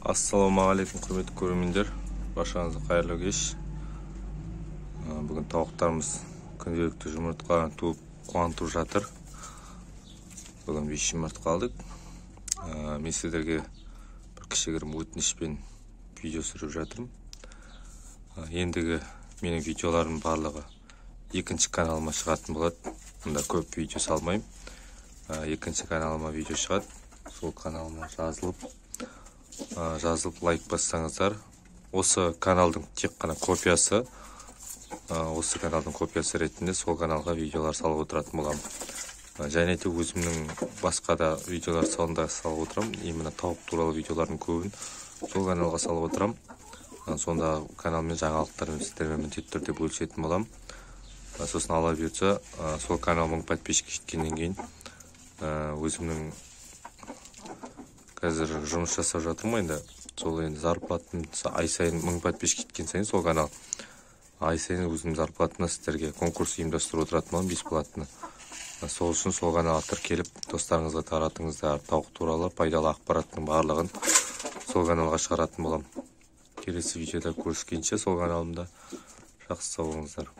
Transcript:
Ассалаумағалейкум, құрметті көрермендер. Баршаңызға қайырлы кеш. Бүгін тауықтарымыз күнделікті жұмыртқа туып қуантып жатыр. Бүгін 5 жұмыртқа алдық. Мен сіздерге бір кішігірім өтінішпен видео түсіріп жатырмын. Ендігі менің видеоларым барлығы екінші каналыма шығатын болады. Мұнда көп видео салмаймын. Екінші каналыма видео шығады. Сол каналыма жазылып лайк бассаңыздар, осы каналдың тек қана копиясы, осы каналдың копиясы ретінде сол каналға видеолар салып отыратын боламын. Және де өзімнің басқа да видеолар салып отырамын. Именно тауық туралы видеолардың көбін сол каналға салып отырамын. Сонда каналмен жаңалықтарын сіздермен міндетті түрде бөлісетін боламын. Сосын ала бұйыртса, сол канал 1000 подписчик жеткеннен кейін өзімнің қазір жұмыс жасап жатырмын енді. Сол енді зарплатым ай сайын 1000 подписчик жеткен сайын сол канал ай сайын өзімнің зарплатына сіздерге конкурс ұйымдастырып отыратын боламын, бесплатно. Сол үшін сол каналға тіркеліп достарыңызға таратыңыздар. Тауық туралы пайдалы ақпараттың барлығын сол каналға шығаратын боламын. Келесі видеода көріскенше сол каналымда жақсы сау болыңыздар.